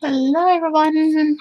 Hello, everyone.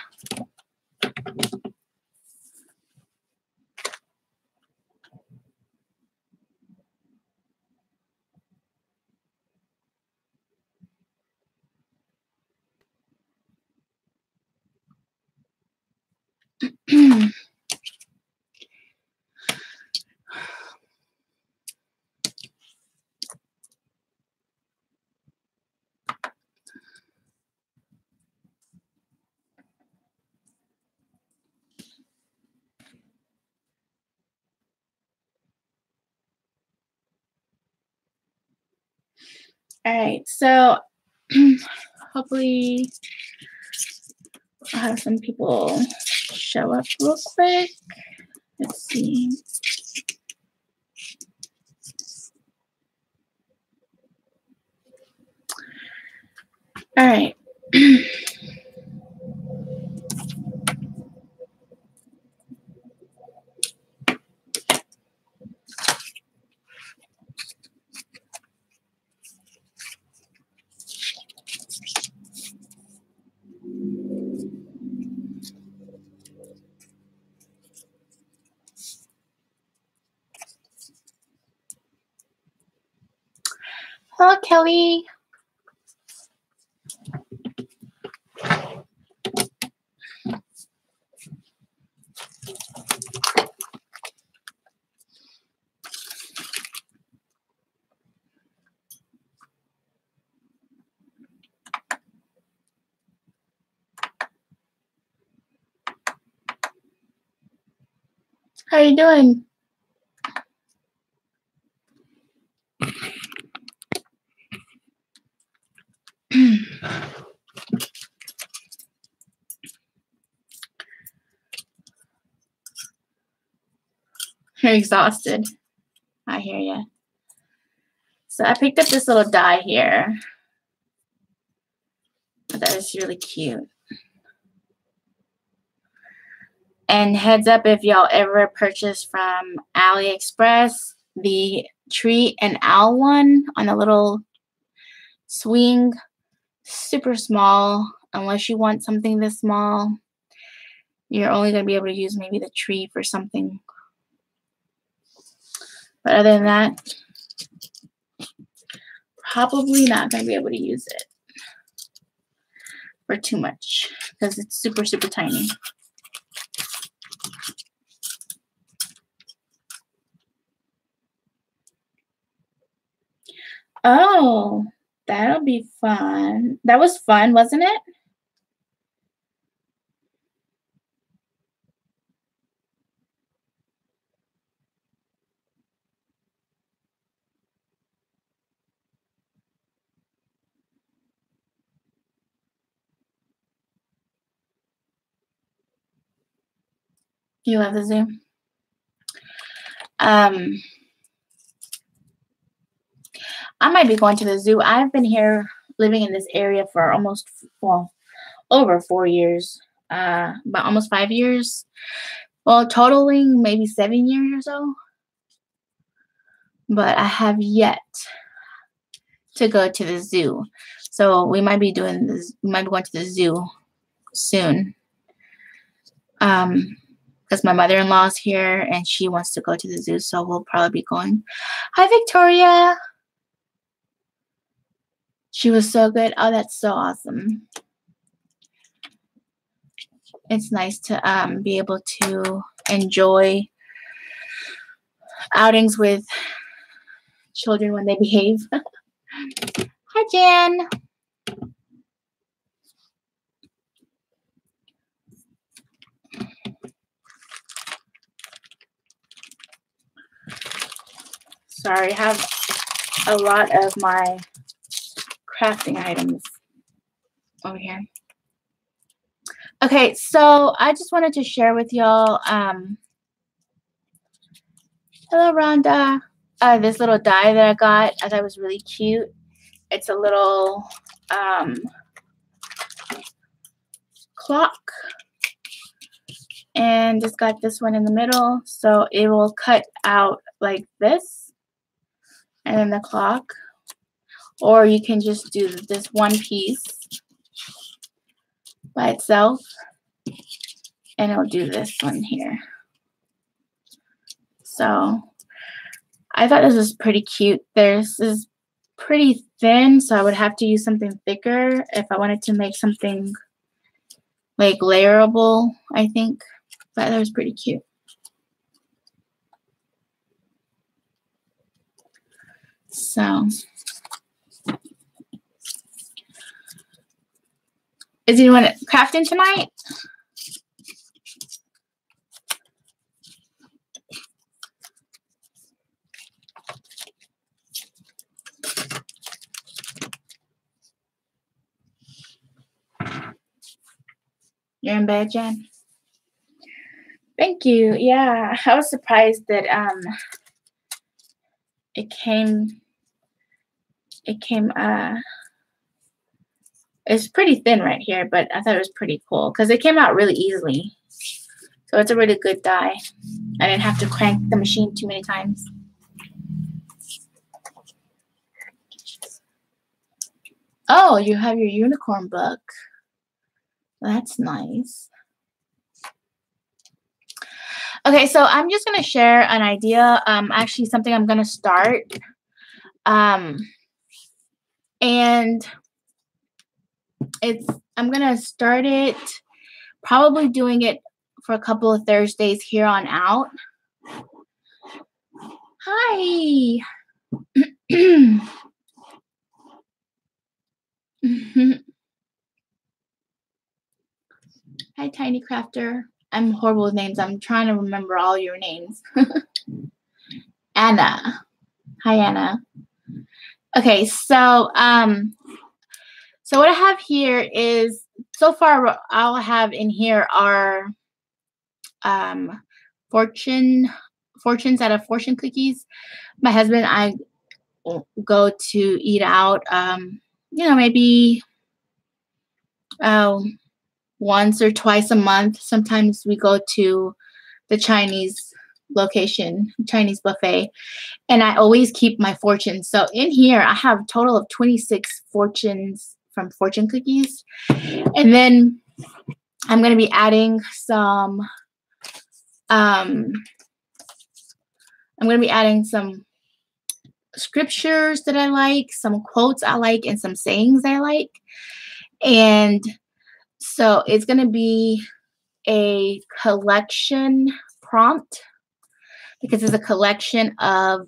All right, so hopefully I'll have some people show up real quick. Let's see. All right. Hello, Kelly. How are you doing? You're exhausted. I hear you. So I picked up this little die here. That is really cute. And heads up, if y'all ever purchase from AliExpress, the tree and owl one on a little swing, super small. Unless you want something this small, you're only going to be able to use maybe the tree for something. But other than that, probably not going to be able to use it for too much because it's super, super tiny. Oh, that'll be fun. That was fun, wasn't it? You love the zoo? I might be going to the zoo. I've been here living in this area for almost, well, over 4 years, but almost 5 years. Well, totaling maybe 7 years or so. But I have yet to go to the zoo. So we might be doing this. We might be going to the zoo soon. Because my mother-in-law is here and she wants to go to the zoo, so we'll probably be going. Hi, Victoria. She was so good. Oh, that's so awesome. It's nice to be able to enjoy outings with children when they behave. Hi, Jan. Sorry, I have a lot of my crafting items over here. Okay, so I just wanted to share with y'all, hello, Rhonda, this little die that I got. I thought it was really cute. It's a little clock, and it's got this one in the middle, so it will cut out like this, and then the clock, or you can just do this one piece by itself. And I'll do this one here. So I thought this was pretty cute. This is pretty thin, so I would have to use something thicker if I wanted to make something like layerable, I think. But that was pretty cute. So is anyone crafting tonight? You're in bed, Jen? Thank you. Yeah, I was surprised that it came it's pretty thin right here, but I thought it was pretty cool because it came out really easily. So it's a really good die. I didn't have to crank the machine too many times. Oh, you have your unicorn book. That's nice. Okay, so I'm just gonna share an idea. Actually, something I'm gonna start. And I'm gonna start it. Probably doing it for a couple of Thursdays here on out. Hi. Hi, Tiny Crafter. I'm horrible with names. I'm trying to remember all your names. Anna. Hi, Anna. Okay, so so what I have here is, so far I'll have in here are fortunes out of fortune cookies. My husband and I go to eat out, maybe once or twice a month. Sometimes we go to the Chinese location, Chinese buffet, and I always keep my fortunes. So in here, I have a total of 26 fortunes from fortune cookies. And then I'm going to be adding some, scriptures that I like, some quotes I like, and some sayings I like. And so it's going to be a collection prompt because it's a collection of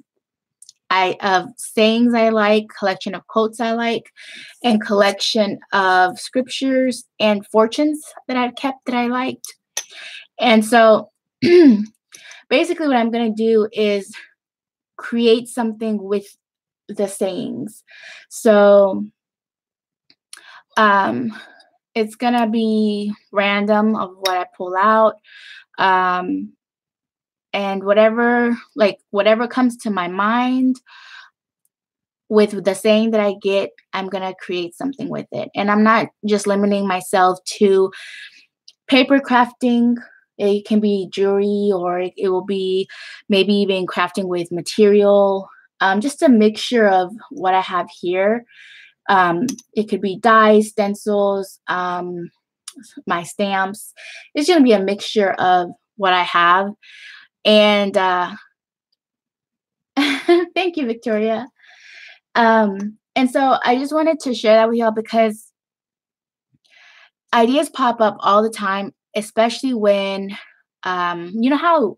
sayings I like, collection of quotes I like, and collection of scriptures and fortunes that I've kept that I liked. And so basically what I'm going to do is create something with the sayings. So it's going to be random of what I pull out. And whatever comes to my mind with the saying that I get, I'm going to create something with it. And I'm not just limiting myself to paper crafting. It can be jewelry, or it will be maybe even crafting with material, just a mixture of what I have here. It could be dies, stencils, my stamps. It's going to be a mixture of what I have. And thank you, Victoria. And so I just wanted to share that with y'all because ideas pop up all the time, especially when, you know how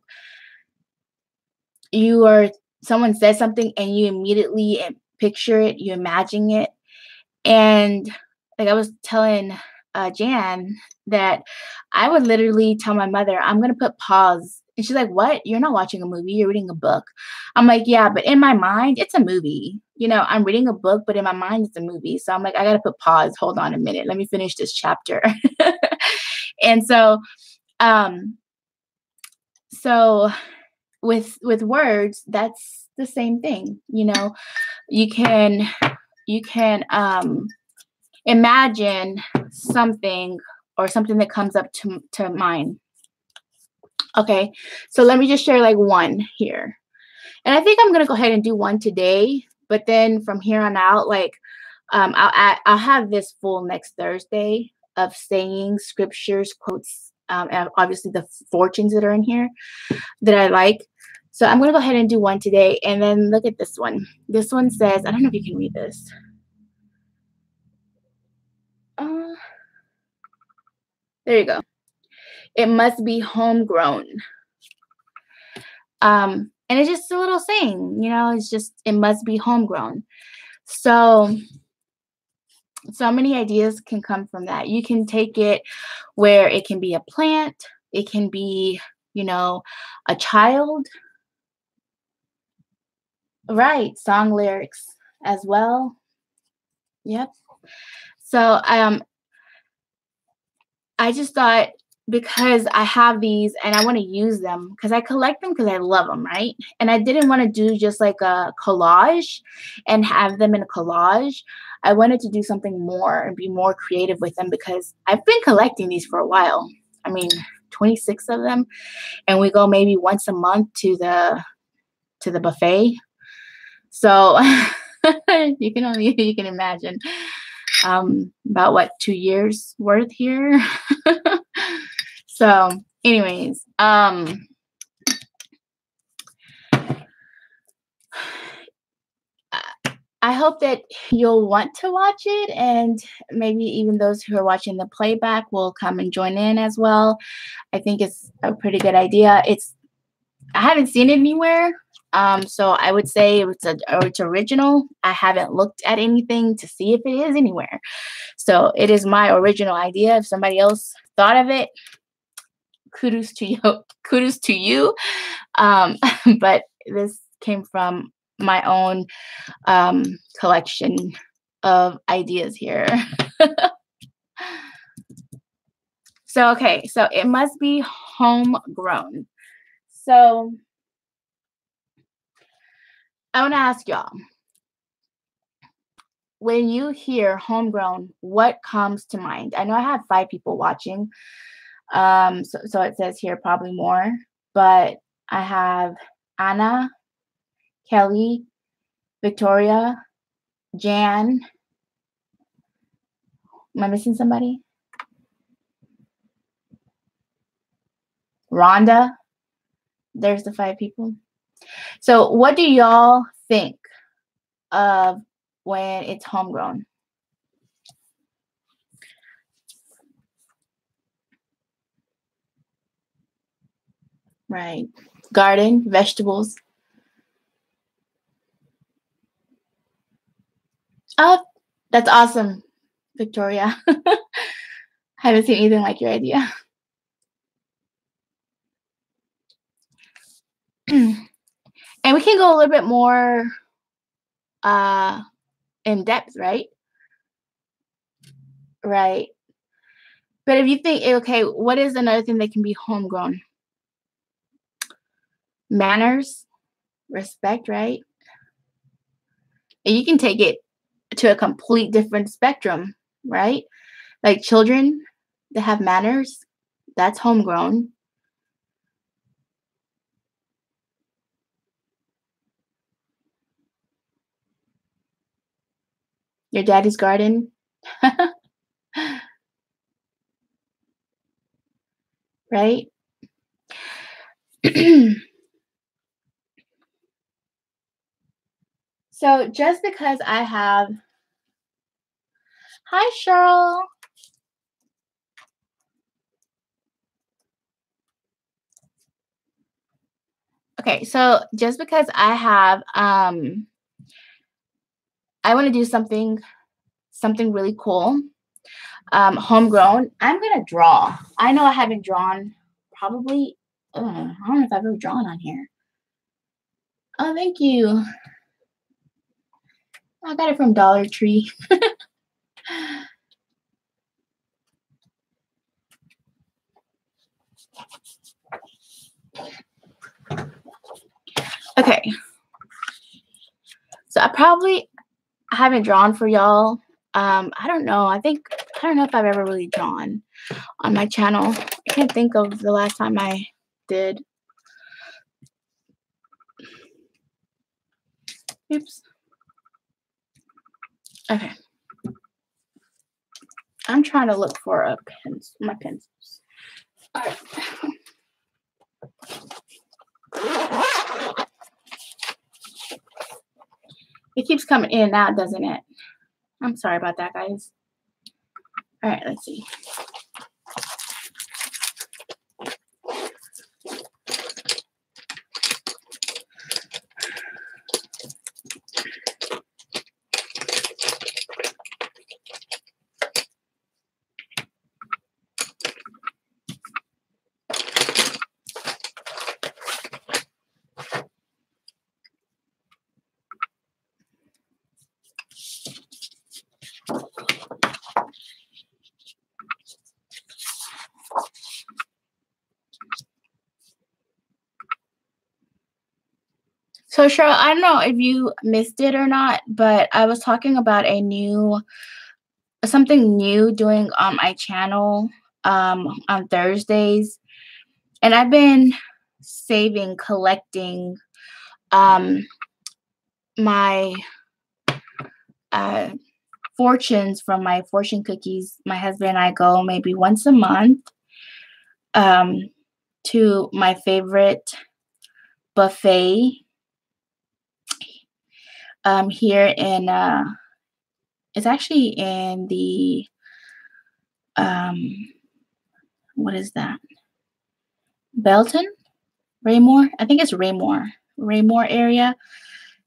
someone says something and you immediately picture it, you imagine it. And like I was telling Jan that I would literally tell my mother, I'm going to put pause. And she's like, what? You're not watching a movie. You're reading a book. I'm like, yeah, but in my mind, it's a movie. I'm reading a book, but in my mind, it's a movie. So I'm like, I got to put pause. Hold on a minute. Let me finish this chapter. And so, with words, that's the same thing. You can imagine something or something that comes up to mind. Okay, so let me just share like one here. And I think I'm going to go ahead and do one today, but then from here on out, like I'll have this full next Thursday. of sayings, scriptures, quotes, and obviously the fortunes that are in here that I like. So I'm going to go ahead and do one today. And then look at this one. This one says, I don't know if you can read this. There you go. It must be homegrown. And it's just a little saying, you know, it's just, it must be homegrown. So many ideas can come from that. You can take it where it can be a plant, it can be, you know, a child, right? Song lyrics as well. Yep. So I just thought, because I have these and I want to use them because I collect them because I love them, right? And I didn't want to do just like a collage and have them in a collage. I wanted to do something more and be more creative with them because I've been collecting these for a while. I mean, 26 of them, and we go maybe once a month to the buffet. So you can imagine about what, 2 years worth here. So anyways, I hope that you'll want to watch it, and maybe even those who are watching the playback will come and join in as well. I think it's a pretty good idea. I haven't seen it anywhere. So I would say it's original. I haven't looked at anything to see if it is anywhere. So it is my original idea. If somebody else thought of it, kudos to you. Kudos to you. But this came from my own collection of ideas here. So, okay. So it must be homegrown. So I want to ask y'all, when you hear homegrown, what comes to mind? I know I have 5 people watching. So it says here probably more, but I have Anna, Kelly, Victoria, Jan. Am I missing somebody? Rhonda. There's the 5 people. So what do y'all think of when it's homegrown? Right. Garden, vegetables. Oh, that's awesome, Victoria. Haven't seen anything like your idea. And we can go a little bit more in depth, right? Right. But if you think, okay, what is another thing that can be homegrown? Manners, respect, right? And you can take it to a complete different spectrum, right? Like children that have manners, that's homegrown. Your daddy's garden. Right? So just because I have, hi Cheryl. Okay, so just because I have, I want to do something really cool, homegrown. I'm gonna draw. I know I haven't drawn probably. I don't know if I've ever drawn on here. Oh, thank you. I got it from Dollar Tree. Okay. So I haven't drawn for y'all. I don't know. I don't know if I've ever really drawn on my channel. I can't think of the last time I did. Oops. Okay. I'm trying to look for a pencil, my pencils. All right. It keeps coming in and out, doesn't it? I'm sorry about that, guys. All right, let's see. So, Cheryl, I don't know if you missed it or not, but I was talking about something new doing on my channel on Thursdays, and I've been collecting my fortunes from my fortune cookies. My husband and I go maybe once a month to my favorite buffet here in it's actually in the what is that? Belton? Raymore? I think it's Raymore area,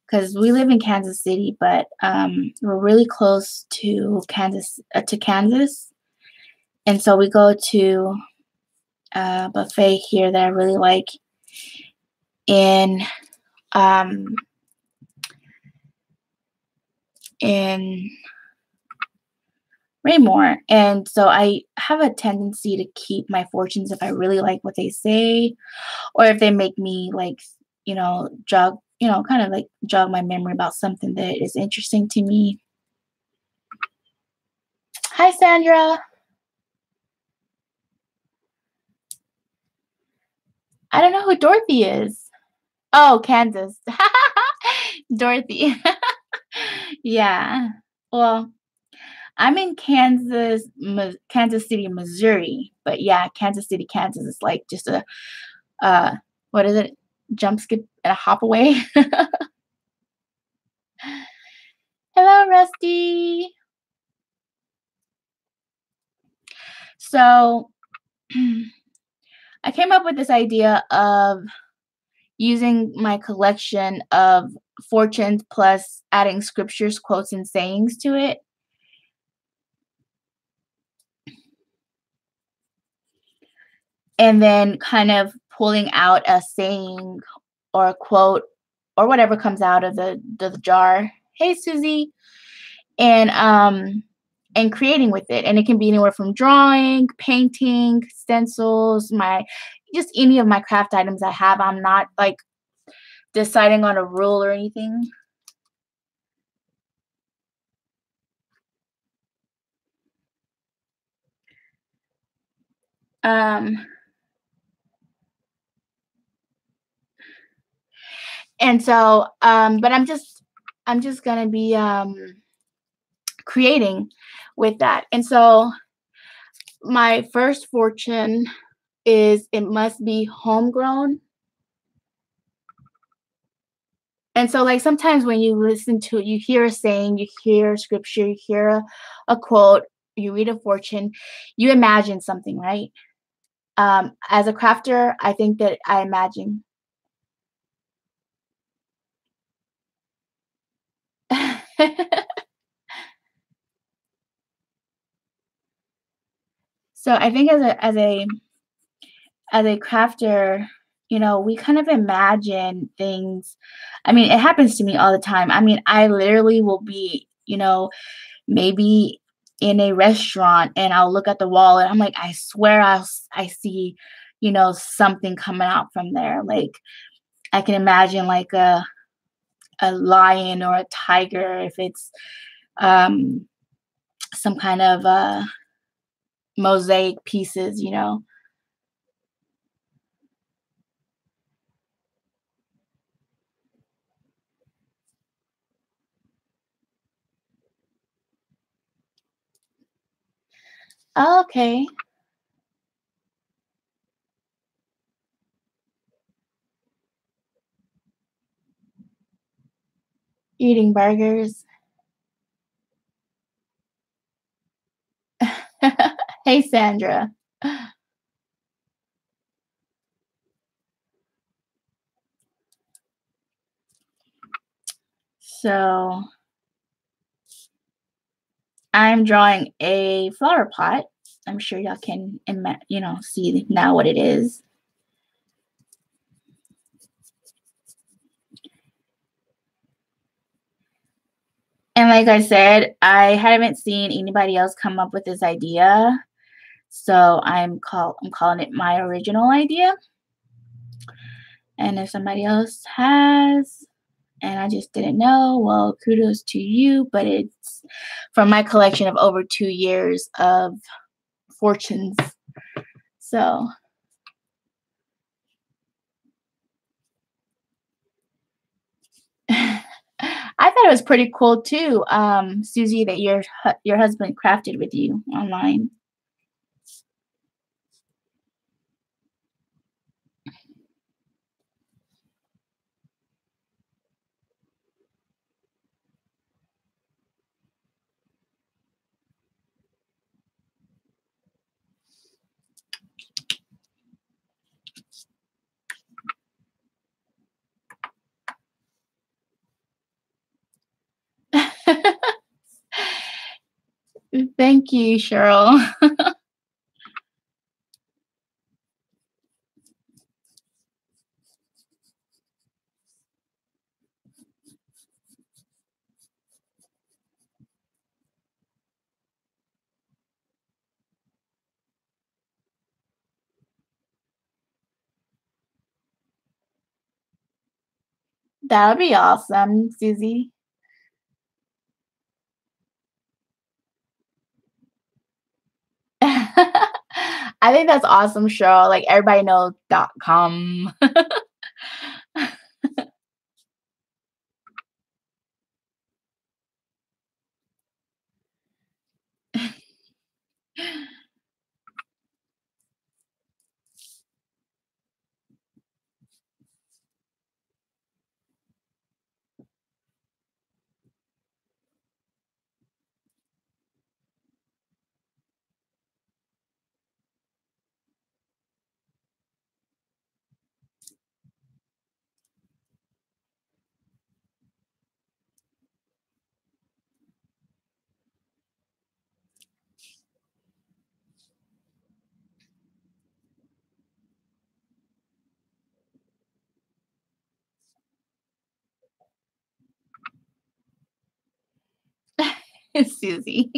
because we live in Kansas City, but we're really close to Kansas, and so we go to a buffet here that I really like in Raymore. And so I have a tendency to keep my fortunes if I really like what they say, or if they make me like, jog my memory about something that is interesting to me. Hi, Sandra. I don't know who Dorothy is. Oh, Kansas. Dorothy. Yeah. Well, I'm in Kansas City, Missouri. But yeah, Kansas City, Kansas is like just a what is it? Jump, skip, and a hop away. Hello, Rusty. So I came up with this idea of using my collection of fortunes plus adding scriptures, quotes, and sayings to it. And then kind of pulling out a saying or a quote or whatever comes out of the jar. Hey, Susie. And creating with it. And it can be anywhere from drawing, painting, stencils, just any of my craft items I have. I'm not like deciding on a rule or anything. And so, but I'm just gonna be creating with that. And so my first fortune is it must be homegrown. And so, like, sometimes when you hear a saying, you hear a scripture, you hear a quote, you read a fortune, you imagine something, right? As a crafter, I think that I imagine. So I think as a crafter, we kind of imagine things. I mean, it happens to me all the time. I mean, I literally will be, maybe in a restaurant and I'll look at the wall and I'm like, I swear I see, something coming out from there. Like I can imagine like a lion or a tiger if it's some kind of mosaic pieces. Oh, okay. Eating burgers. Hey, Sandra. So I'm drawing a flower pot. I'm sure y'all can, see now what it is. And like I said, I haven't seen anybody else come up with this idea. So I'm calling it my original idea. And if somebody else has, and I just didn't know, well, kudos to you. But it's from my collection of over 2 years of fortunes. So I thought it was pretty cool too, Susie, that your husband crafted with you online. Thank you, Cheryl. That would be awesome, Susie. I think that's awesome, Cheryl. Like everybody knows .com. Susie.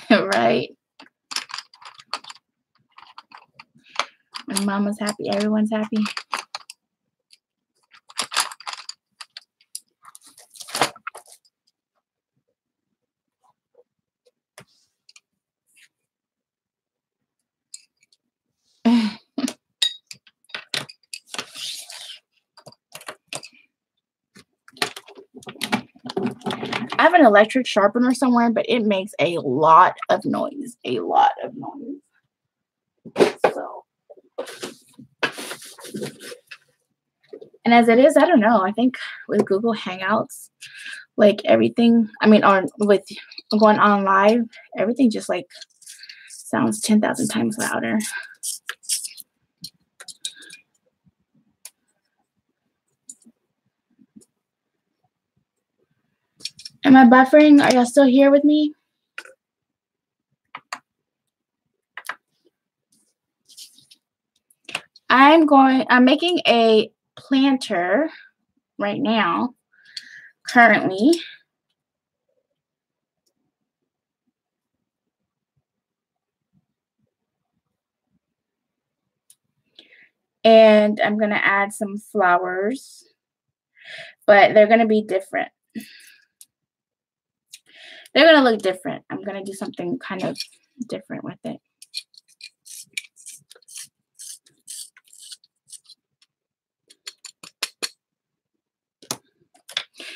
Right. When mama's happy, everyone's happy. I have an electric sharpener somewhere, but it makes a lot of noise. A lot of noise. So, and as it is, I don't know. I think with Google Hangouts, like everything, I mean, on with going on live, everything just like sounds 10,000 times louder. Am I buffering? Are y'all still here with me? I'm making a planter right now, currently. And I'm going to add some flowers, but they're going to be different. They're going to look different. I'm going to do something kind of different with it.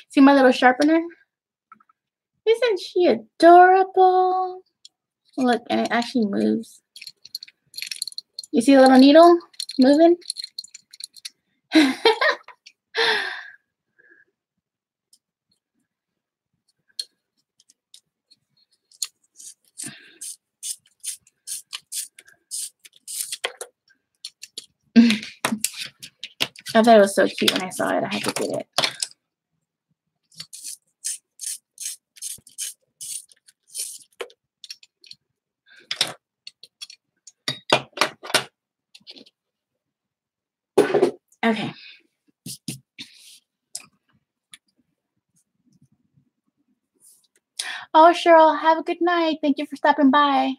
See my little sharpener? Isn't she adorable? Look, and it actually moves. You see the little needle moving? I thought it was so cute when I saw it. I had to get it. Okay. Oh, Cheryl, have a good night. Thank you for stopping by.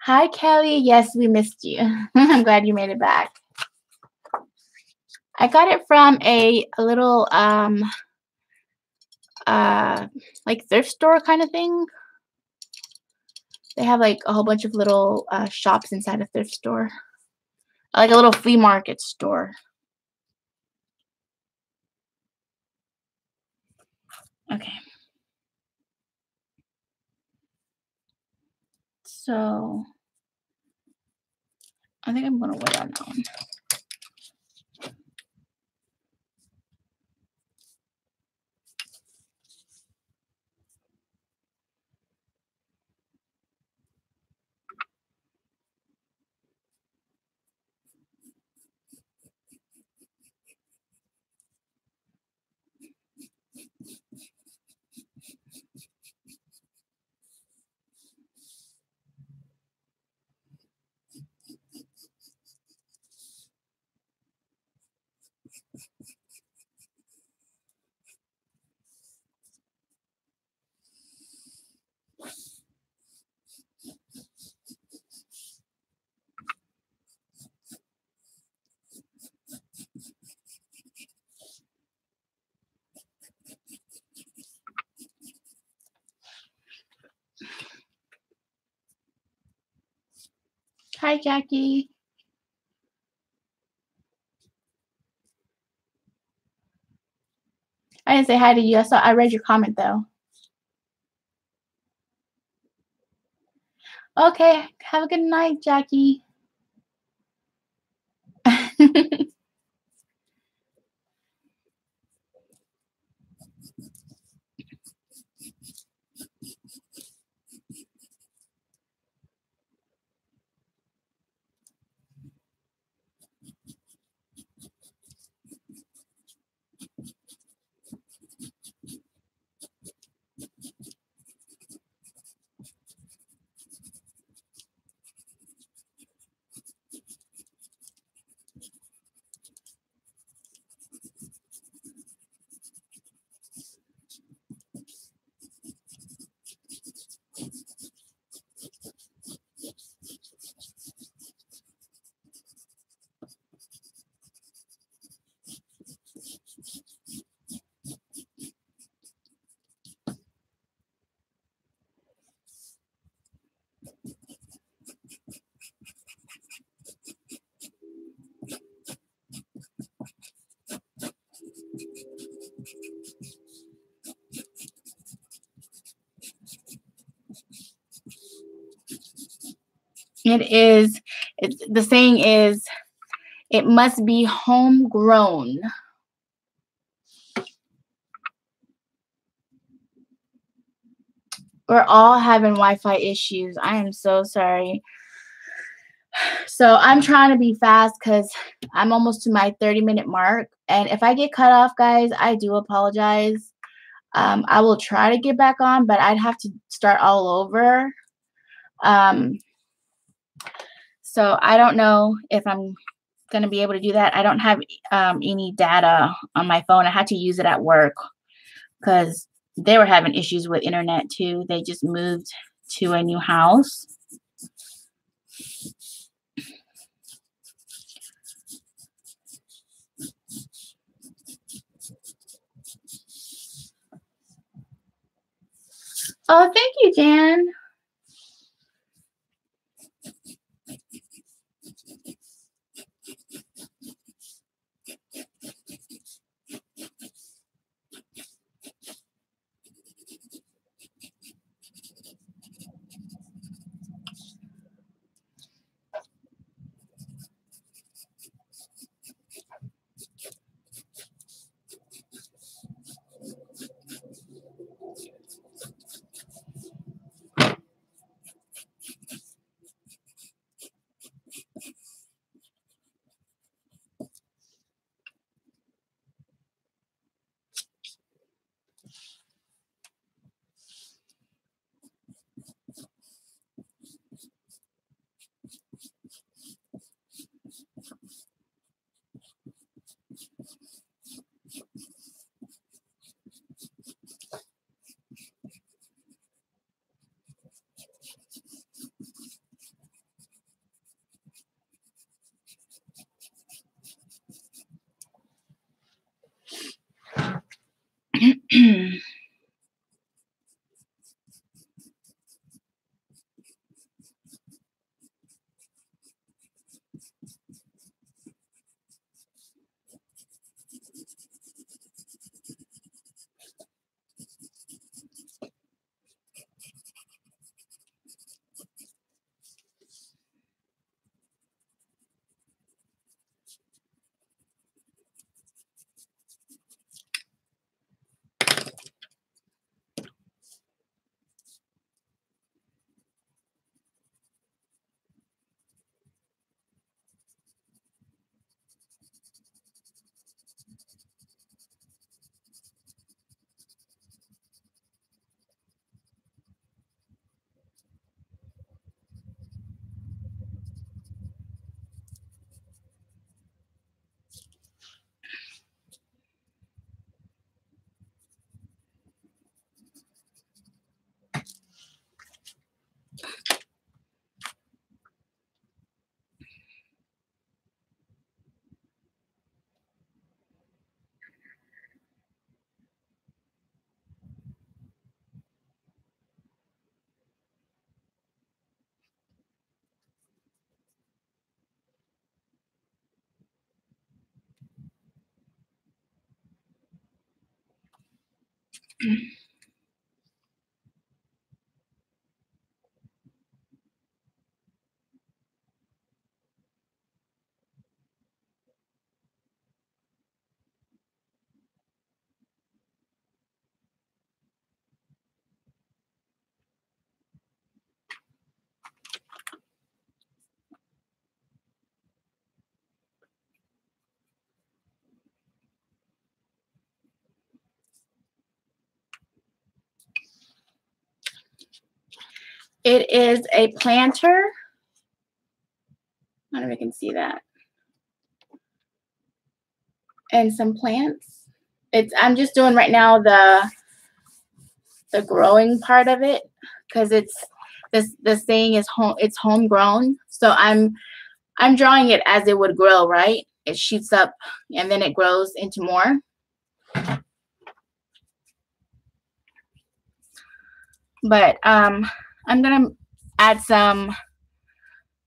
Hi, Kelly. Yes, we missed you. I'm glad you made it back. I got it from a little like thrift store kind of thing. They have like a whole bunch of little shops inside a thrift store. Like a little flea market store. Okay. So I think I'm gonna wait on that one. Hi, Jackie. I didn't say hi to you. I read your comment though. Okay, have a good night, Jackie. The saying is, it must be homegrown. We're all having Wi-Fi issues. I am so sorry. So I'm trying to be fast because I'm almost to my 30-minute mark. And if I get cut off, guys, I do apologize. I will try to get back on, but I'd have to start all over. So I don't know if I'm gonna be able to do that. I don't have any data on my phone. I had to use it at work because they were having issues with internet too. They just moved to a new house. Oh, thank you, Jan. It is a planter. I don't know if you can see that. And some plants. I'm just doing right now the growing part of it because this thing is homegrown. So I'm drawing it as it would grow, right? It shoots up and then it grows into more. But I'm gonna add some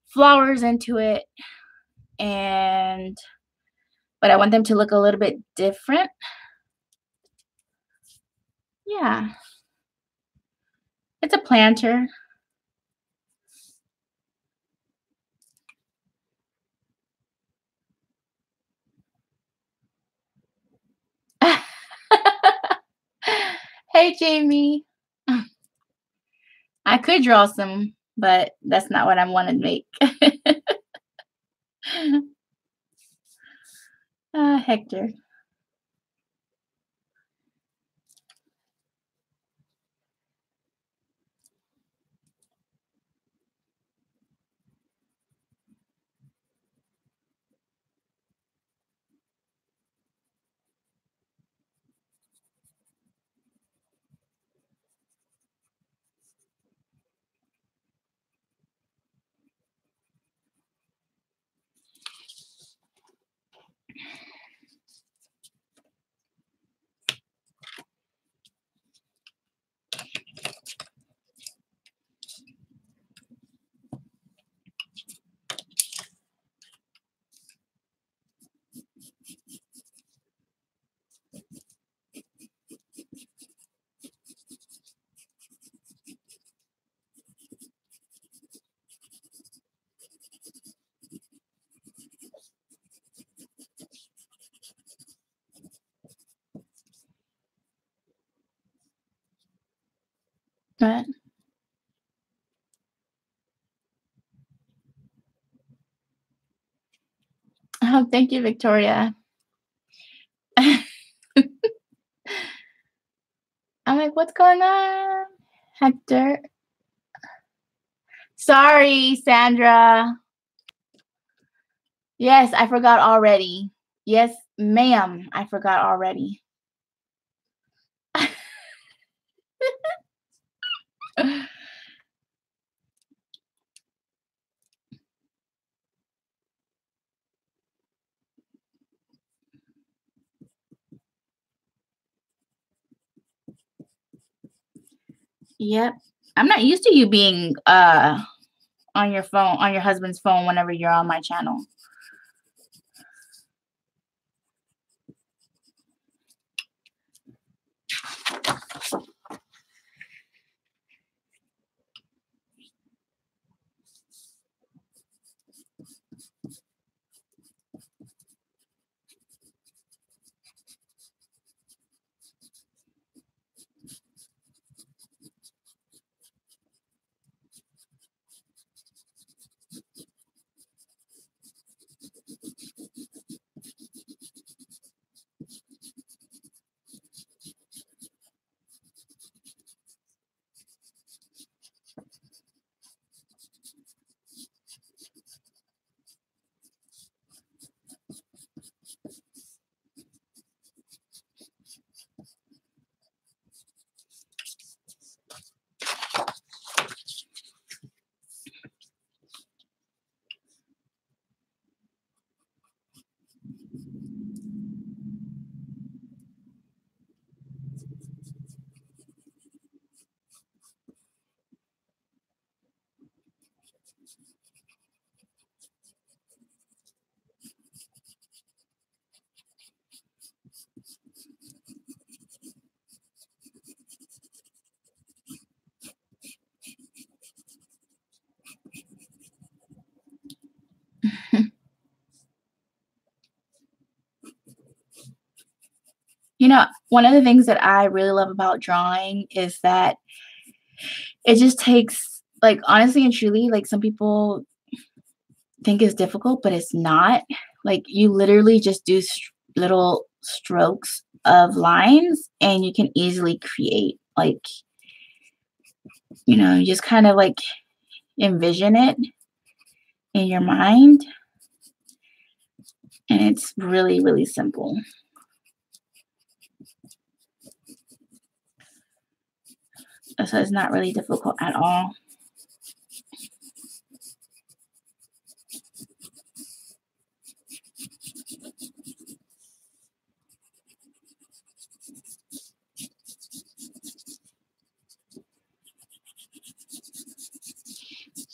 flowers into it, but I want them to look a little bit different. Yeah, it's a planter. Hey, Jamie. I could draw some, but that's not what I want to make. Hector. Right. Oh, thank you, Victoria. I'm like, what's going on? Hector. Sorry, Sandra. Yes, I forgot already. Yes, ma'am. I forgot already. Yep. I'm not used to you being on your phone, on your husband's phone whenever you're on my channel. You know, one of the things that I really love about drawing is that it just takes, like, honestly and truly, like, some people think it's difficult, but it's not. Like, you literally just do little strokes of lines and you can easily create, like, you just kind of like envision it in your mind. And it's really, really simple. So it's not really difficult at all.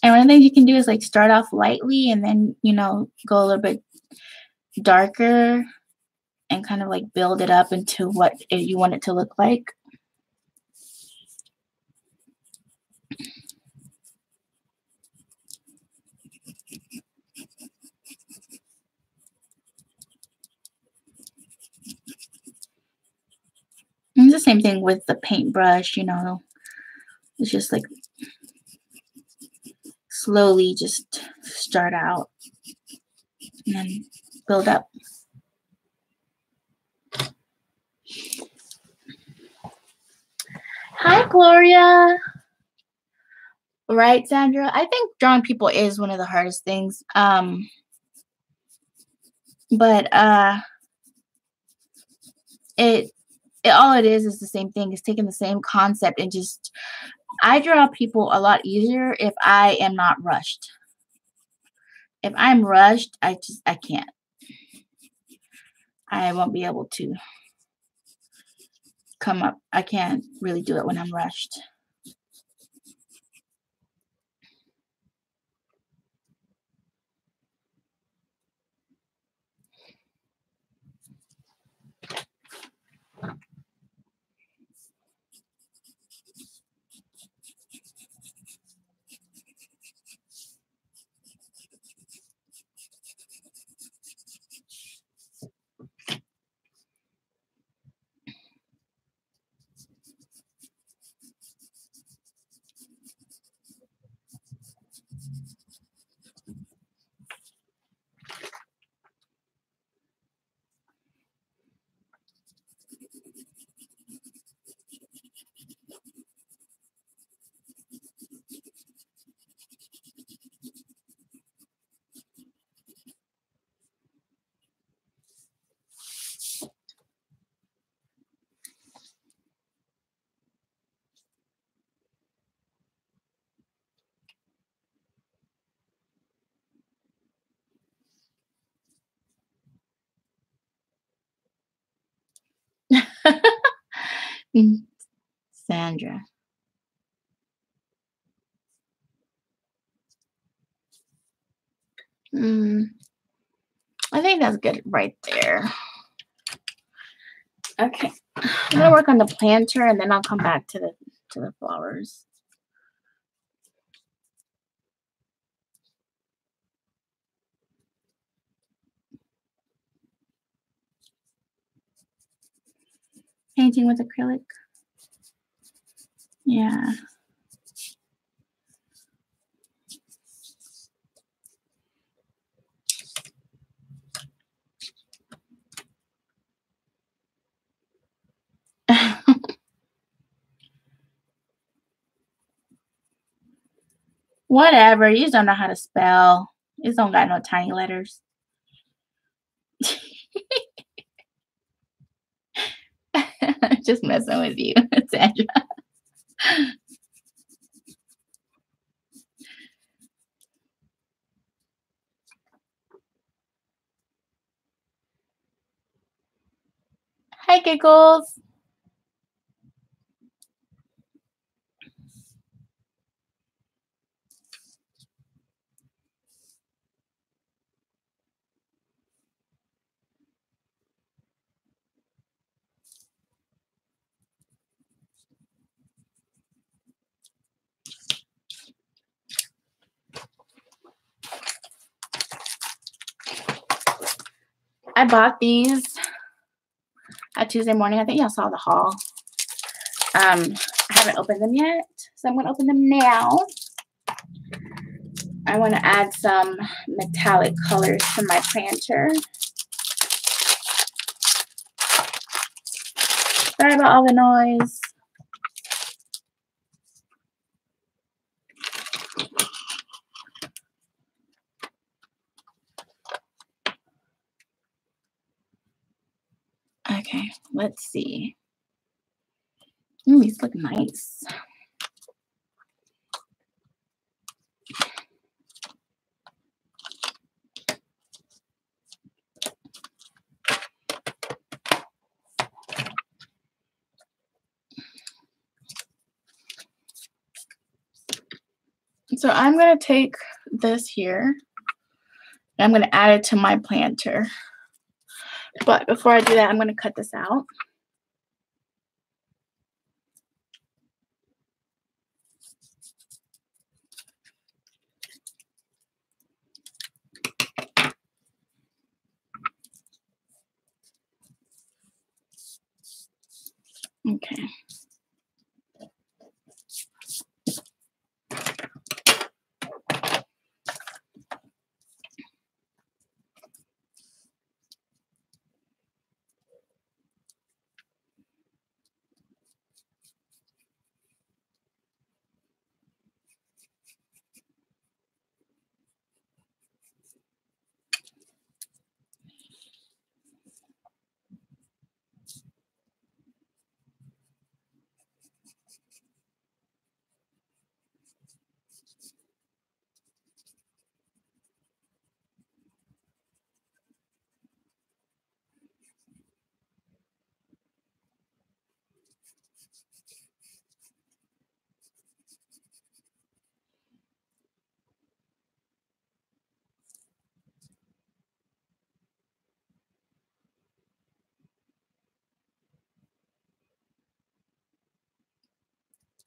And one of the things you can do is like start off lightly and then, go a little bit darker and kind of like build it up into what you want it to look like. And it's the same thing with the paintbrush, it's just like slowly just start out and then build up. Hi, Gloria. Right, Sandra? I think drawing people is one of the hardest things. But it all it is the same thing. It's taking the same concept and just I draw people a lot easier if I am not rushed. If I'm rushed, I can't. I won't be able to come up. I can't really do it when I'm rushed. Mm, Sandra. Mm, I think that's good right there. Okay. I'm gonna work on the planter and then I'll come back to the flowers. Painting with acrylic. Yeah. Whatever. You just don't know how to spell. You just don't got no tiny letters. Just messing with you, Sandra. Hi, Giggles. I bought these at Tuesday morning. I think y'all saw the haul. I haven't opened them yet, so I'm gonna open them now. I want to add some metallic colors to my planter. Sorry about all the noise. Okay, let's see. Ooh, these look nice. So I'm going to take this here and I'm going to add it to my planter. But before I do that, I'm going to cut this out. Okay.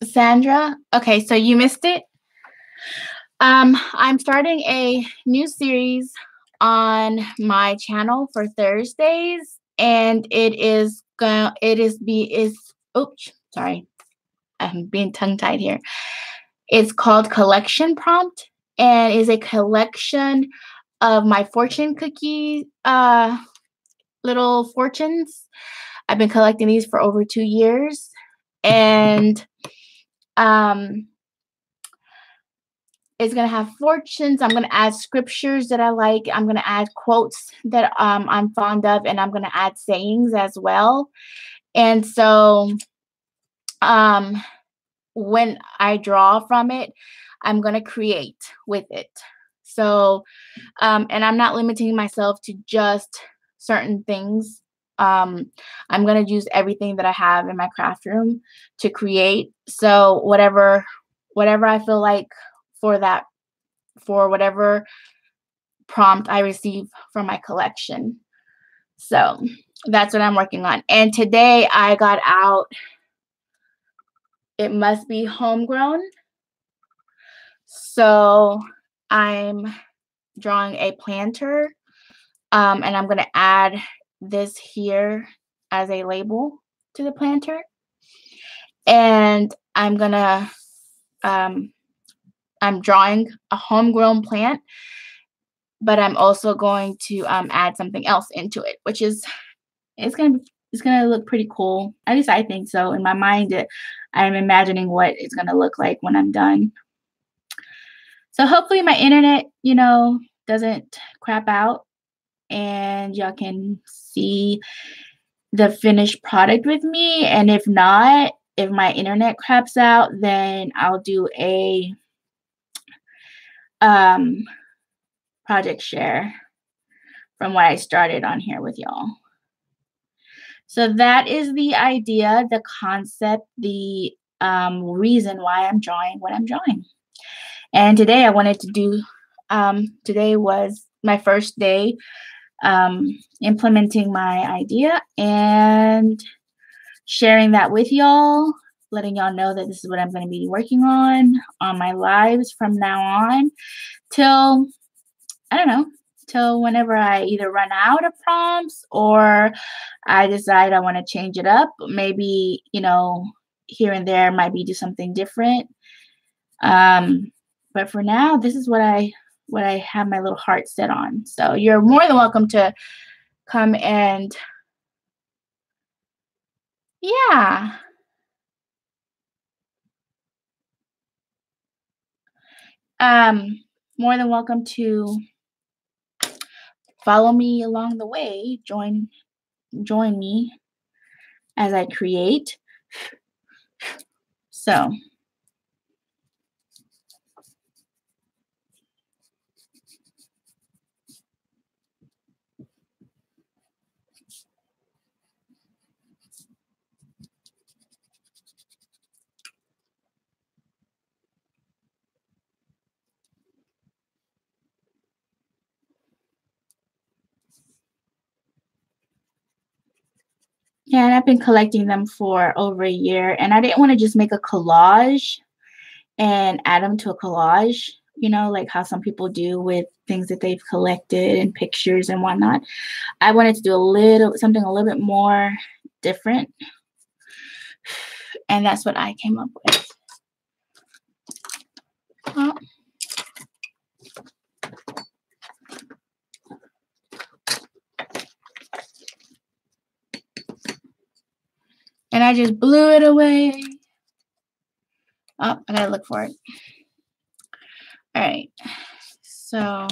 Sandra, okay, so you missed it. I'm starting a new series on my channel for Thursdays, and oops, sorry, I'm being tongue tied here. It's called Collection Prompt, and is a collection of my fortune cookie little fortunes. I've been collecting these for over 2 years, and it's going to have fortunes. I'm going to add scriptures that I like. I'm going to add quotes that I'm fond of, and I'm going to add sayings as well. And so when I draw from it, I'm going to create with it. So, and I'm not limiting myself to just certain things. I'm gonna use everything that I have in my craft room to create. So whatever I feel like for that for whatever prompt I receive from my collection. So that's what I'm working on. And today I got out It Must Be Homegrown. So I'm drawing a planter, and I'm gonna add this here as a label to the planter. And um, I'm drawing a homegrown plant, but I'm also going to add something else into it, which is it's gonna look pretty cool. At least I think so. In my mind, I'm imagining what it's gonna look like when I'm done. So hopefully my internet, doesn't crap out and y'all can see the finished product with me. And if not, if my internet craps out, then I'll do a um, project share from what I started on here with y'all. So that is the idea, the concept, the reason why I'm drawing what I'm drawing. And today I wanted to do, today was my first day implementing my idea and sharing that with y'all, letting y'all know that this is what I'm going to be working on my lives from now on till, I don't know, till whenever I either run out of prompts or I decide I want to change it up. Maybe, here and there might be do something different. But for now, this is what I have my little heart set on. So you're more than welcome to come and yeah. More than welcome to follow me along the way. Join me as I create. So yeah, and I've been collecting them for over a year, and I didn't want to just make a collage and add them to a collage, like how some people do with things that they've collected and pictures and whatnot. I wanted to do something a little bit more different, and that's what I came up with. Oh. And I just blew it away. Oh, I gotta look for it. All right. So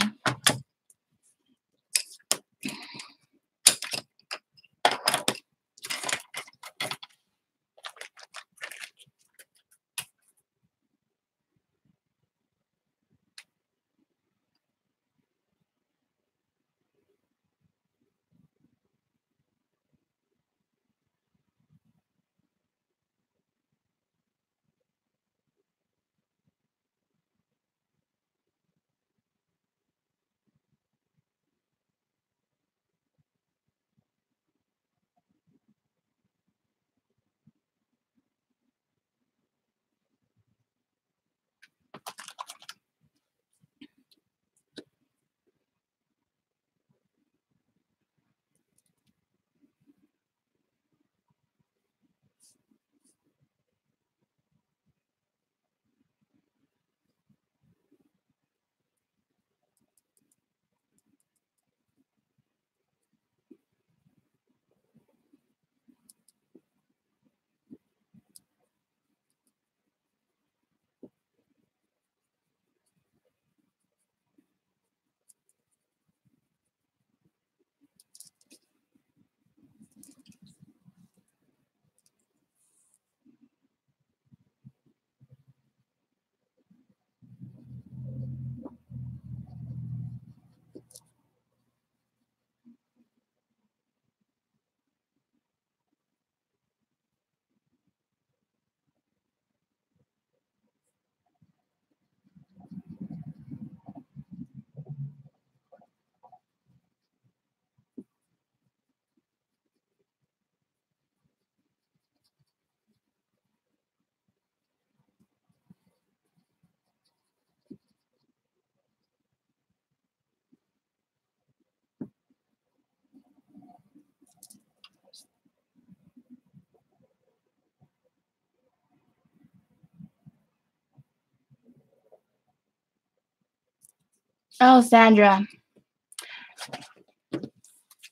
Oh, Sandra,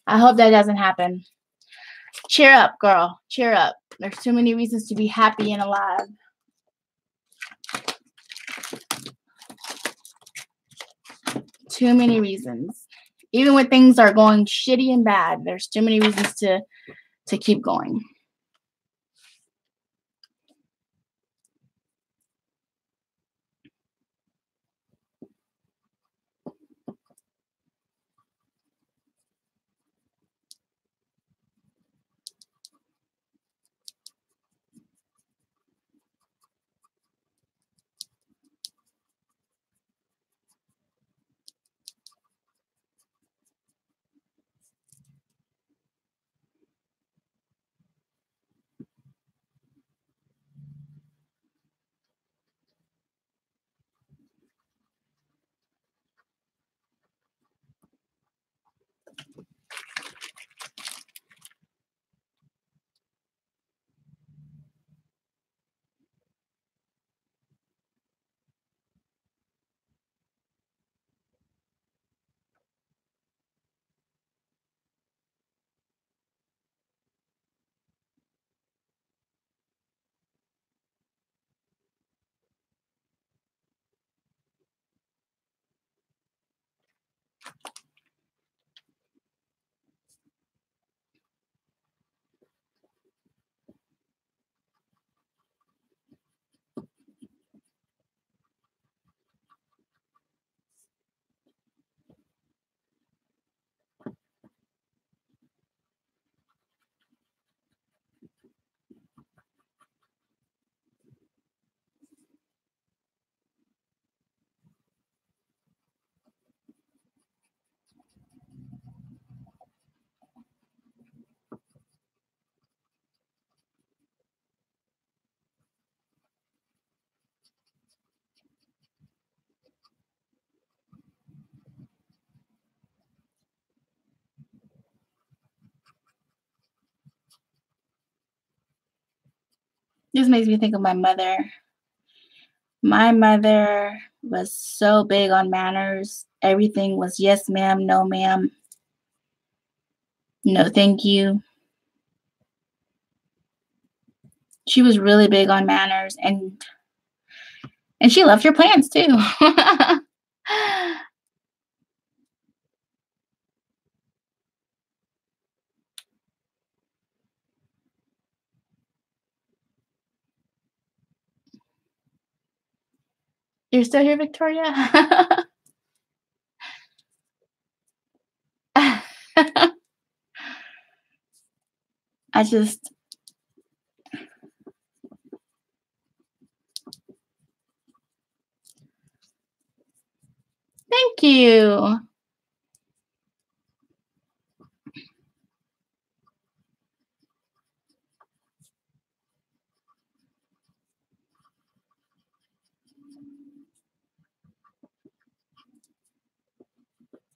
I hope that doesn't happen. Cheer up, girl. Cheer up. There's too many reasons to be happy and alive. Too many reasons. Even when things are going shitty and bad, there's too many reasons to keep going. This makes me think of my mother. My mother was so big on manners. Everything was yes, ma'am, no, ma'am, no, thank you. She was really big on manners, and she loved her plants too. You're still here, Victoria? I just thank you.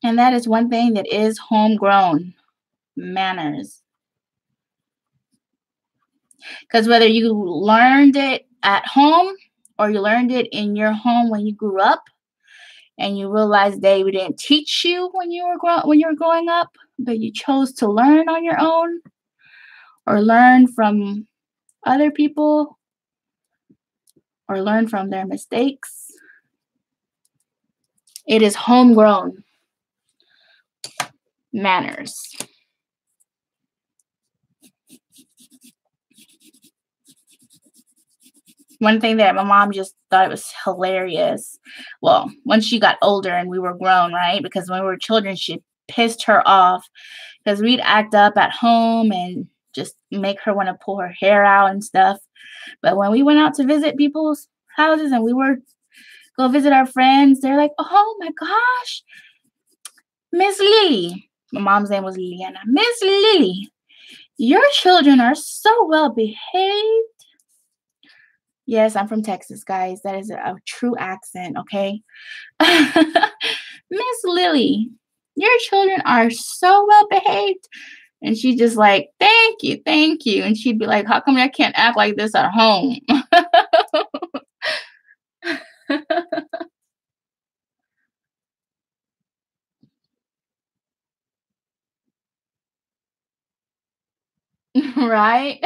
And that is one thing that is homegrown manners. Because whether you learned it at home or you learned it in your home when you grew up and you realized they didn't teach you when you were growing up, but you chose to learn on your own or learn from other people or learn from their mistakes. It is homegrown manners. One thing that my mom just thought it was hilarious. Well, once she got older and we were grown, right? Because when we were children, she pissed her off because we'd act up at home and just make her want to pull her hair out and stuff. But when we went out to visit people's houses and we were go visit our friends, they're like, "Oh my gosh, Miss Lily." My mom's name was Liliana. Miss Lily, your children are so well behaved. Yes, I'm from Texas, guys. That is a true accent, okay? Miss Lily, your children are so well behaved. And she just like, thank you, thank you. And she'd be like, how come I can't act like this at home? Right?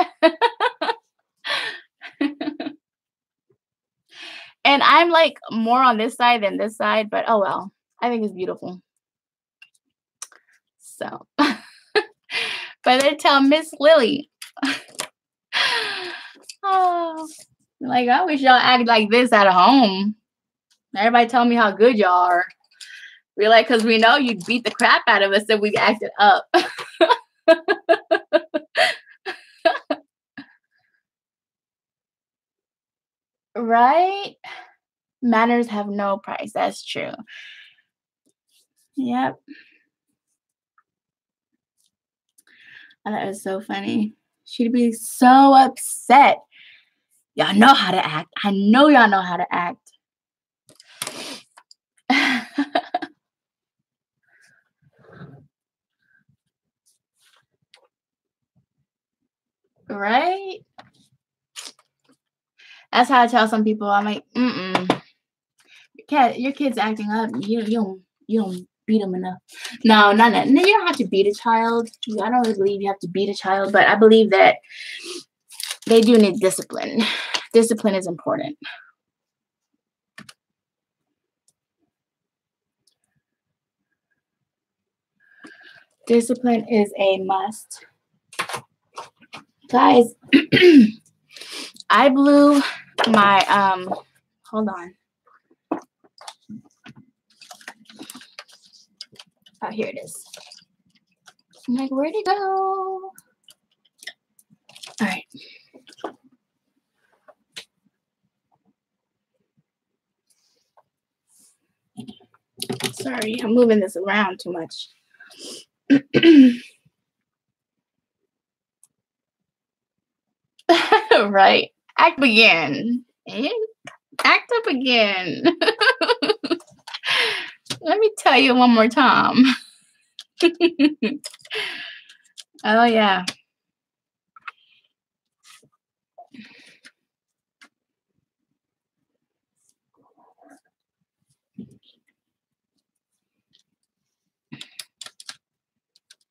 And I'm, like, more on this side than this side, but oh well. I think it's beautiful. So, better tell Miss Lily. Oh, like, I wish y'all act like this at home. Everybody tell me how good y'all are. We're like, because we know you'd beat the crap out of us if we acted up. Right? Manners have no price. That's true. Yep. Oh, that was so funny. She'd be so upset. Y'all know how to act. I know y'all know how to act. Right? That's how I tell some people. I'm like, mm-mm. Your kid's acting up. You don't beat them enough. No, not that. No, you don't have to beat a child. I don't really believe you have to beat a child, but I believe that they do need discipline. Discipline is important. Discipline is a must. Guys, I blew my hold on. Oh, here it is. I'm like, where'd it go? All right. Sorry, I'm moving this around too much. Right. Act again. Act up again. Let me tell you one more time. Oh, yeah.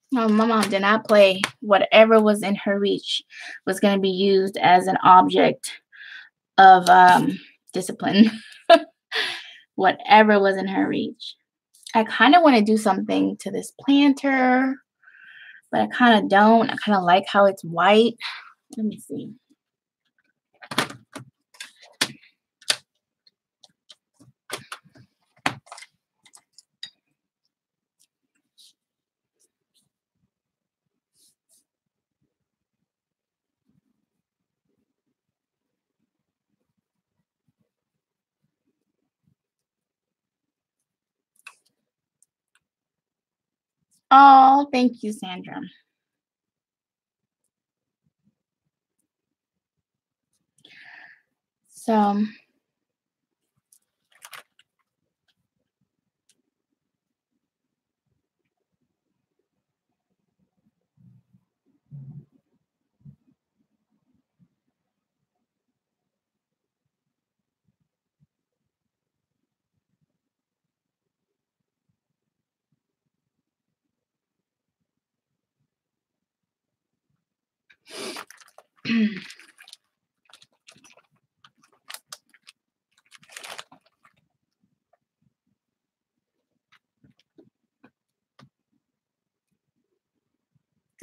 No, my mom did not play. Whatever was in her reach was going to be used as an object of discipline. Whatever was in her reach. I kind of want to do something to this planter, but I kind of don't. I kind of like how it's white. Let me see. Oh, thank you, Sandra. So,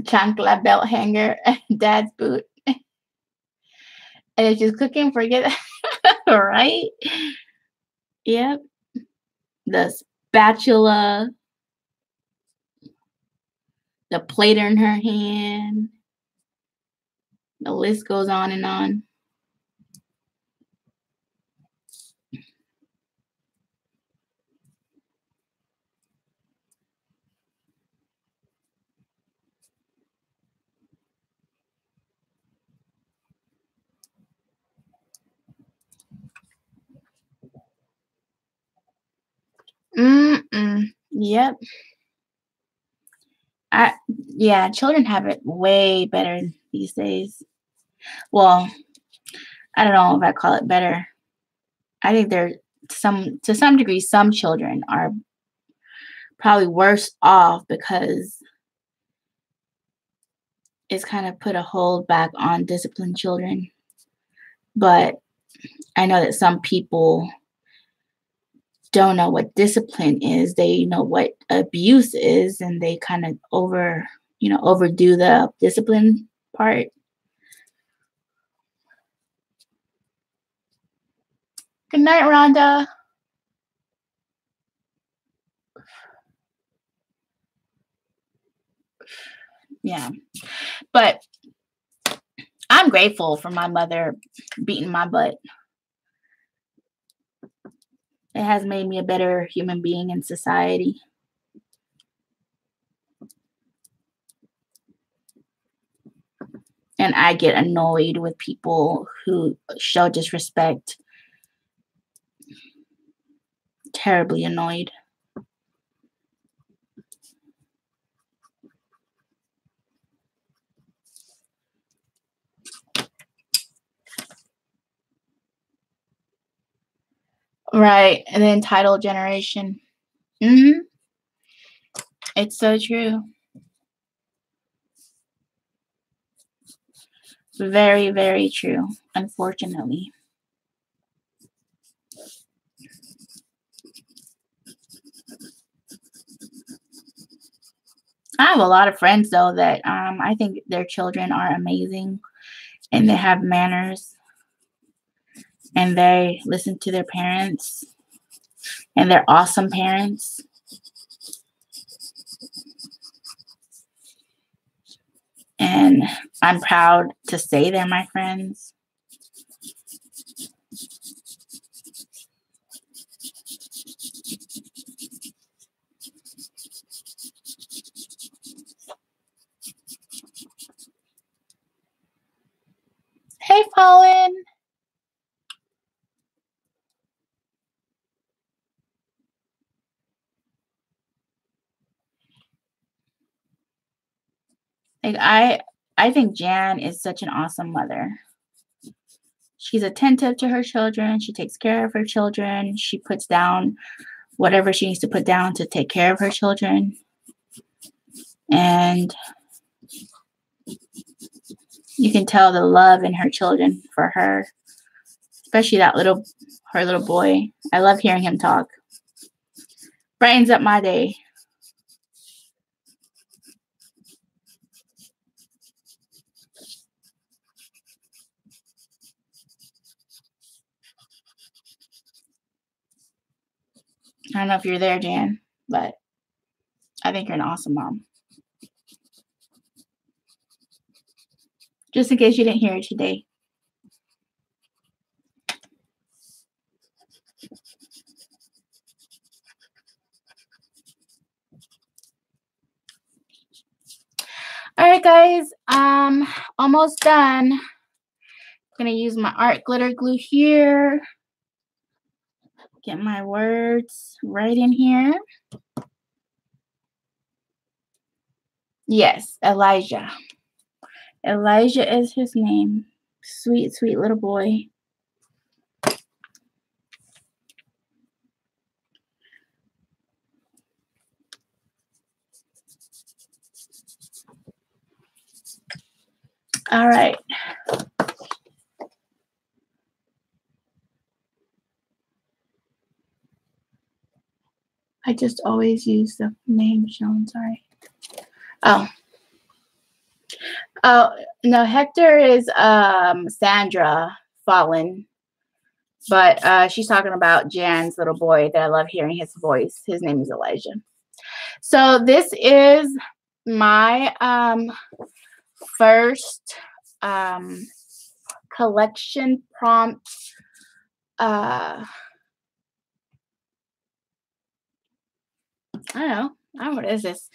chancla belt hanger, dad's boot. And it's just cooking, forget right? Yep. The spatula, the plate in her hand. The list goes on and on. Yep. Yeah, children have it way better these days. Well, I don't know if I call it better. I think they're to some degree, some children are probably worse off because it's kind of put a hold back on disciplined children. But I know that some people don't know what discipline is. They know what abuse is, and they kind of overdo the discipline part. Good night, Rhonda. Yeah. But I'm grateful for my mother beating my butt. It has made me a better human being in society. And I get annoyed with people who show disrespect. Terribly annoyed. Right. And the entitled generation. It's so true. Very, very true, unfortunately. I have a lot of friends, though, that I think their children are amazing and they have manners and they listen to their parents and they're awesome parents. And I'm proud to say they're my friends. Hey, Fallen. Like I think Jan is such an awesome mother. She's attentive to her children. She takes care of her children. She puts down whatever she needs to put down to take care of her children. And you can tell the love in her children for her, especially her little boy. I love hearing him talk. Brightens up my day. I don't know if you're there, Jan, but I think you're an awesome mom. Just in case you didn't hear it today. All right, guys, almost done. I'm gonna use my art glitter glue here. Get my words right in here. Yes, Elijah. Elijah is his name. Sweet, sweet little boy. All right. I just always use the name shown, sorry. Oh, no, Hector is Sandra Fallen. But she's talking about Jan's little boy that I love hearing his voice. His name is Elijah. So this is my first collection prompt. I don't know what is this?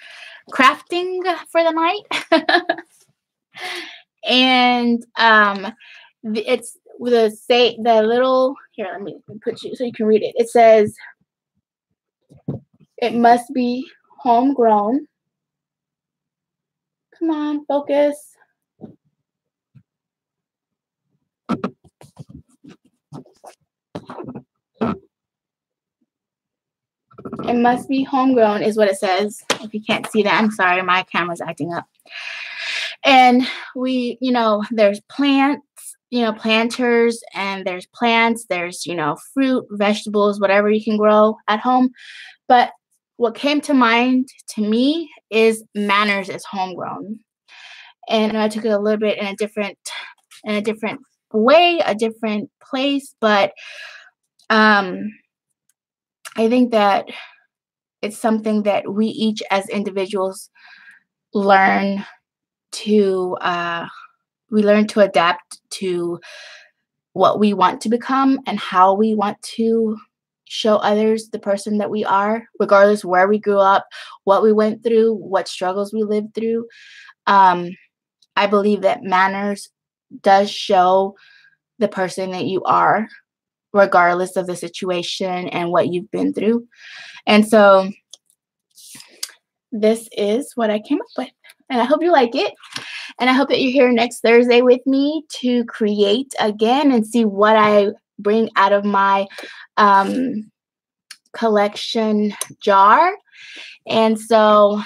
Crafting for the night. And it's with the little here, let me put you so you can read it. It says it must be homegrown. Come on, focus. It must be homegrown is what it says. If you can't see that, I'm sorry, my camera's acting up. And we, there's plants, planters, and there's plants, there's, fruit, vegetables, whatever you can grow at home. But what came to mind to me is manners is homegrown. And I took it a little bit in a different way, a different place, but um I think that it's something that we each as individuals learn to we learn to adapt to what we want to become and how we want to show others the person that we are, regardless where we grew up, what we went through, what struggles we lived through. um I believe that manners does show the person that you are, regardless of the situation and what you've been through. And so this is what I came up with. And I hope you like it. And I hope that you're here next Thursday with me to create again and see what I bring out of my collection jar. And so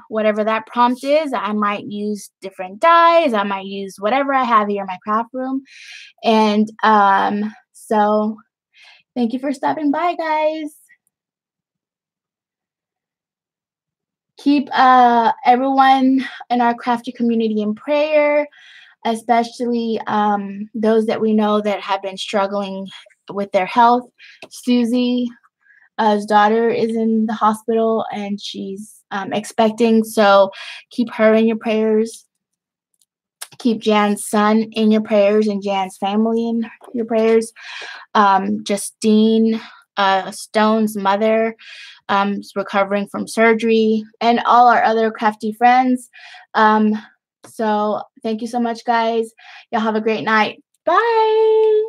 whatever that prompt is, I might use different dyes. I might use whatever I have here in my craft room. And so thank you for stopping by, guys. Keep everyone in our crafty community in prayer, especially those that we know that have been struggling with their health. Susie's daughter is in the hospital and she's expecting, so keep her in your prayers. Keep Jan's son in your prayers and Jan's family in your prayers. Justine Stone's mother is recovering from surgery, and all our other crafty friends. So thank you so much, guys. Y'all have a great night. Bye.